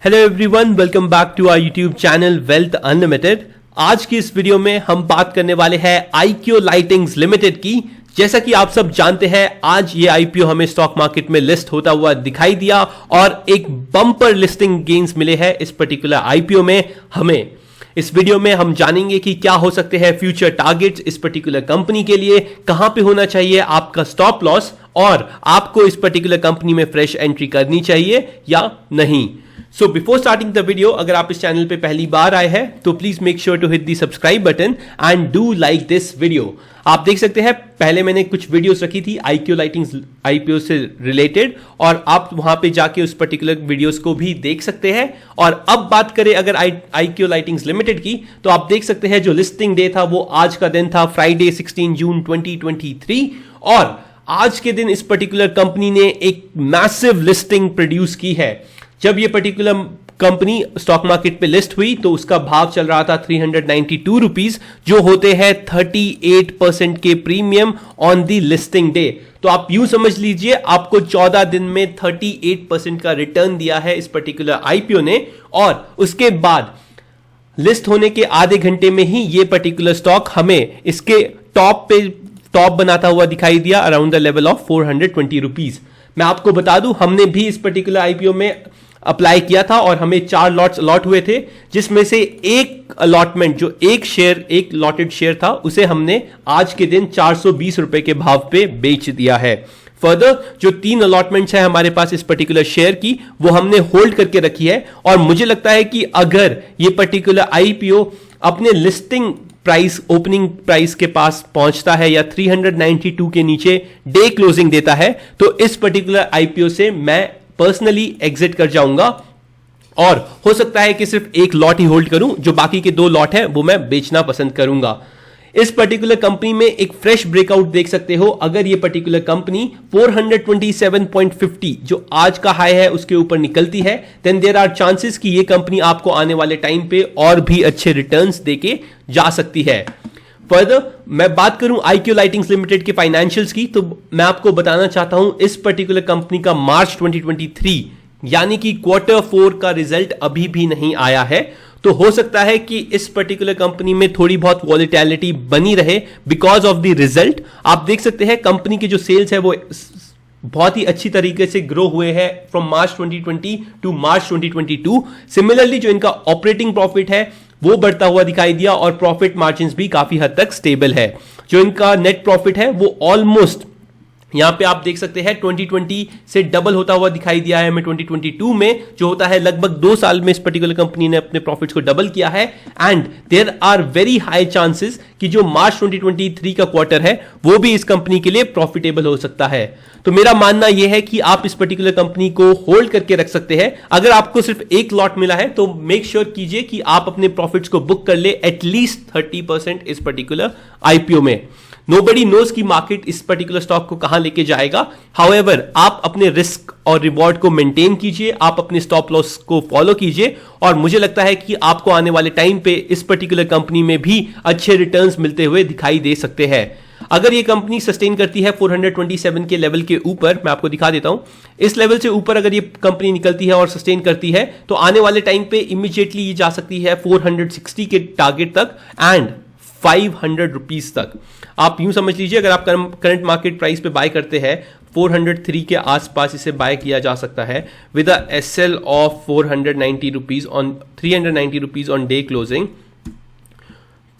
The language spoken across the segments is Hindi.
Hello everyone, welcome back to our YouTube channel wealth unlimited. आज की इस वीडियो में हम बात करने वाले हैं आईक्यू लाइटिंग्स लिमिटेड की। जैसा कि आप सब जानते हैं, आज ये आईपीओ हमें स्टॉक मार्केट में लिस्ट होता हुआ दिखाई दिया और एक बम्पर लिस्टिंग गेन्स मिले हैं इस पर्टिकुलर आईपीओ में। हमें इस वीडियो में हम जानेंगे कि क्या हो सकते हैं फ्यूचर टारगेट्स इस पर्टिकुलर कंपनी के लिए, कहां पे होना चाहिए आपका स्टॉप लॉस और आपको इस पर्टिकुलर कंपनी में फ्रेश एंट्री करनी चाहिए या नहीं। So before starting the video, अगर आप इस चैनल पे पहली बार आए हैं तो please make sure to hit the subscribe button and do like this video. आप देख सकते हैं पहले मैंने कुछ वीडियोस रखी थी आईक्यू लाइटिंग्स आईपीओ से रिलेटेड और आप वहां पे जाके उस पर्टिकुलर वीडियोस को भी देख सकते हैं। और अब बात करें अगर आईक्यू लाइटिंग्स लिमिटेड की, तो आप देख सकते हैं जो लिस्टिंग डे था वो आज का दिन था, फ्राइडे 16 जून 2023। और आज के दिन इस पर्टिकुलर कंपनी ने एक मैसिव लिस्टिंग प्रोड्यूस की है। जब ये पर्टिकुलर कंपनी स्टॉक मार्केट पे लिस्ट हुई तो उसका भाव चल रहा था 392 रुपीज, जो होते हैं 38% के premium on the listing day. तो आप यूं समझ लीजिए आपको 14 दिन में 38% का रिटर्न दिया है इस पर्टिकुलर आईपीओ ने। और उसके बाद लिस्ट होने के आधे घंटे में ही ये पर्टिकुलर स्टॉक हमें इसके टॉप बनाता हुआ दिखाई दिया around the level of 420 rupees. मैं आपको बता दूं, हमने भी इस पर्टिकुलर आईपीओ में अप्लाई किया था और हमें 4 लॉट्स अलॉट हुए थे, जिसमें से एक अलॉटमेंट जो एक लॉटेड शेयर था उसे हमने आज के दिन 420 रुपए के भाव पे बेच दिया है। फर्दर जो 3 अलॉटमेंट्स है हमारे पास इस पर्टिकुलर शेयर की, वो हमने होल्ड करके रखी है। और मुझे लगता है कि अगर ये पर्टिकुलर आईपीओ अपने लिस्टिंग प्राइस ओपनिंग प्राइस के पास पहुंचता है या 392 के नीचे डे क्लोजिंग देता है, तो इस पर्टिकुलर आईपीओ से मैं पर्सनली एग्जिट कर जाऊंगा। और हो सकता है कि सिर्फ एक लॉट ही होल्ड करूं, जो बाकी के 2 लॉट है वो मैं बेचना पसंद करूंगा। इस पर्टिकुलर कंपनी में एक फ्रेश ब्रेकआउट देख सकते हो। अगर ये पर्टिकुलर कंपनी 427.50 जो आज का हाई है उसके ऊपर निकलती है, देन देयर आर चांसेस कि ये कंपनी आपको आने वाले टाइम पे और भी अच्छे रिटर्न्स देके जा सकती है। फर्दर मैं बात करूं आईक्यू लाइटिंग्स लिमिटेड के फाइनेंशियल्स की, तो मैं आपको बताना चाहता हूं इस पर्टिकुलर कंपनी का मार्च 2023 यानी कि Q4 का रिजल्ट अभी भी नहीं आया है। तो हो सकता है कि इस पर्टिकुलर कंपनी में थोड़ी बहुत वॉलेटिलिटी बनी रहे बिकॉज ऑफ द रिजल्ट। आप देख सकते हैं कंपनी के जो सेल्स है वो बहुत ही अच्छी तरीके से ग्रो हुए हैं from March 2020 to March 2022। Similarly जो इनका ऑपरेटिंग प्रॉफिट है वो बढ़ता हुआ दिखाई दिया और प्रॉफिट मार्जिन्स भी काफी हद तक स्टेबल है। जो इनका नेट प्रॉफिट है वो ऑलमोस्ट यहां पे आप देख सकते हैं 2020 से डबल होता हुआ दिखाई दिया है हमें 2022 में, जो होता है लगभग 2 साल में इस पर्टिकुलर कंपनी ने अपने प्रॉफिट्स को डबल किया है। And there are very high chances कि जो मार्च 2023 का क्वार्टर है वो भी इस कंपनी के लिए प्रॉफिटेबल हो सकता है। तो मेरा मानना यह है कि आप इस पर्टिकुलर कंपनी को होल्ड करके रख सकते हैं। अगर आपको सिर्फ एक लॉट मिला है तो मेक श्योर कीजिए कि आप अपने प्रॉफिट्स को बुक कर ले एटलीस्ट 30% इस पर्टिकुलर आईपीओ में। नोबडी नोज की मार्केट इस पर्टिकुलर स्टॉक को कहां लेके जाएगा। हाउएवर आप अपने रिस्क और रिवॉर्ड को मेंटेन कीजिए, आप अपने स्टॉप लॉस को फॉलो कीजिए और मुझे लगता है कि आपको आने वाले टाइम पे इस पर्टिकुलर कंपनी में भी अच्छे रिटर्न्स मिलते हुए दिखाई दे सकते हैं। अगर ये कंपनी सस्टेन करती है 427 के लेवल के ऊपर, मैं आपको दिखा देता हूं, इस लेवल से ऊपर अगर ये कंपनी निकलती है और सस्टेन करती है तो आने वाले टाइम पे इमीडिएटली ये जा सकती है 460 के टारगेट तक एंड 500 रुपीज तक। आप यूं समझ लीजिए अगर आप करंट मार्केट प्राइस पे बाय करते हैं 403 के आसपास इसे बाय किया जा सकता है with a SL of 490 rupees on 390 rupees on day closing.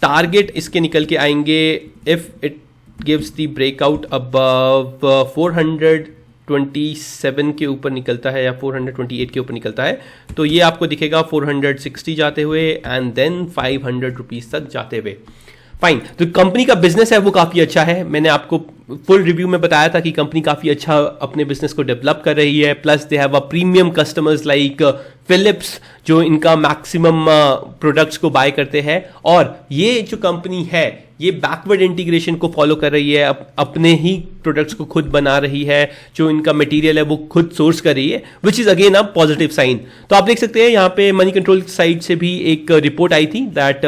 Target इसके निकल के आएंगे if it gives the breakout above 427 के ऊपर निकलता है या 428 के ऊपर निकलता है, तो ये आपको दिखेगा 460 जाते हुए एंड देन 500 रुपीज तक जाते हुए। फाइन, तो कंपनी का बिजनेस है वो काफी अच्छा है। मैंने आपको फुल रिव्यू में बताया था कि कंपनी काफी अच्छा अपने बिजनेस को डेवलप कर रही है। Plus they have a premium customers like Philips जो इनका मैक्सिमम प्रोडक्ट्स को बाय करते हैं। और ये जो कंपनी है ये बैकवर्ड इंटीग्रेशन को फॉलो कर रही है, अपने ही प्रोडक्ट्स को खुद बना रही है, जो इनका मटेरियल है वो खुद सोर्स कर रही है, which is again a positive sign. तो आप देख सकते हैं यहाँ पे मनी कंट्रोल साइड से भी एक रिपोर्ट आई थी that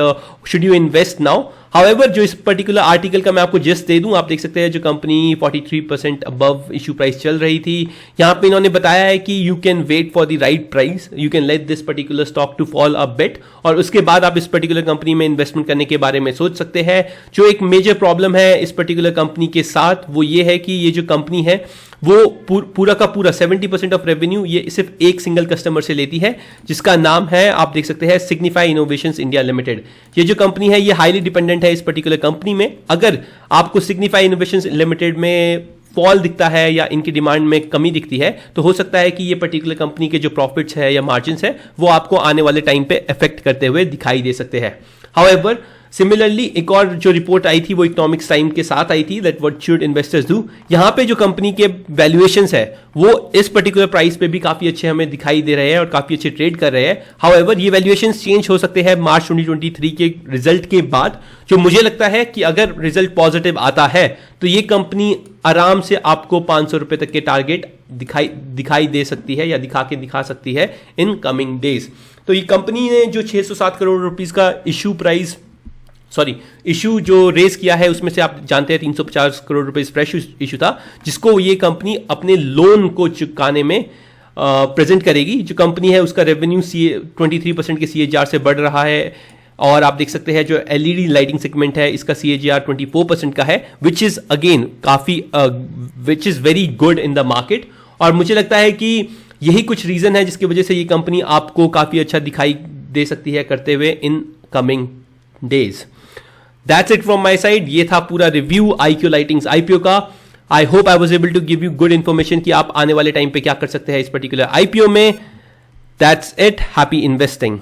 should you invest now. However जो इस पर्टिकुलर आर्टिकल का मैं आपको जस्ट दे दूं, आप देख सकते हैं जो कंपनी 43% अबव इशू प्राइस चल रही थी, यहां पे इन्होंने बताया है कि you can wait for the right price, you can let this particular stock to fall a bit, और उसके बाद आप इस पर्टिकुलर कंपनी में इन्वेस्टमेंट करने के बारे में सोच सकते हैं। जो एक मेजर प्रॉब्लम है इस पर्टिकुलर कंपनी के साथ वो ये है कि ये जो कंपनी है वो पूरा का पूरा 70% ऑफ रेवेन्यू ये सिर्फ एक सिंगल कस्टमर से लेती है, जिसका नाम है, आप देख सकते हैं, सिग्निफाई इनोवेशंस इंडिया लिमिटेड। ये जो कंपनी है ये हाईली डिपेंडेंट है इस पर्टिकुलर कंपनी में। अगर आपको सिग्निफाई इनोवेशंस लिमिटेड में फॉल दिखता है या इनकी डिमांड में कमी दिखती है तो हो सकता है कि ये पर्टिकुलर कंपनी के जो प्रॉफिट्स है या मार्जिन्स है वो आपको आने वाले टाइम पे इफेक्ट करते हुए दिखाई दे सकते हैं। हाउएवर सिमिलरली एक और जो रिपोर्ट आई थी वो इकोनॉमिक्स टाइम के साथ आई थी, that what should investors do. यहां पे जो कंपनी के वैल्यूएशंस है वो इस पर्टिकुलर प्राइस पे भी काफी अच्छे हमें दिखाई दे रहे हैं और काफी अच्छे ट्रेड कर रहे हैं। हाउएवर ये वैल्यूएशंस चेंज हो सकते हैं मार्च 2023 के रिजल्ट के बाद, जो मुझे लगता है कि अगर रिजल्ट पॉजिटिव आता है तो ये कंपनी आराम से आपको 500 रुपए तक के टारगेट दिखाई दे सकती है या दिखा सकती है इन कमिंग डेज। तो ये कंपनी ने जो 607 करोड़ रुपीस का इशू जो रेज किया है उसमें से आप जानते हैं 350 करोड़ रुपए फ्रेश इशू था, जिसको ये कंपनी अपने लोन को चुकाने में प्रेजेंट करेगी। जो कंपनी है उसका रेवेन्यू 23% के CAGR से बढ़ रहा है, और आप देख सकते हैं जो LED लाइटिंग सेगमेंट है इसका CAGR 24% का है, which is very good in the market. और मुझे लगता है कि यही कुछ रीजन है जिसकी वजह से ये कंपनी आपको काफी अच्छा दिखाई दे सकती है करते हुए in coming days. That's it from my side। ये था पूरा रिव्यू IQ लाइटिंग्स IPO का। I hope I was able to give you good information कि आप आने वाले टाइम पे क्या कर सकते हैं इस पर्टिकुलर IPO में। That's it। Happy investing.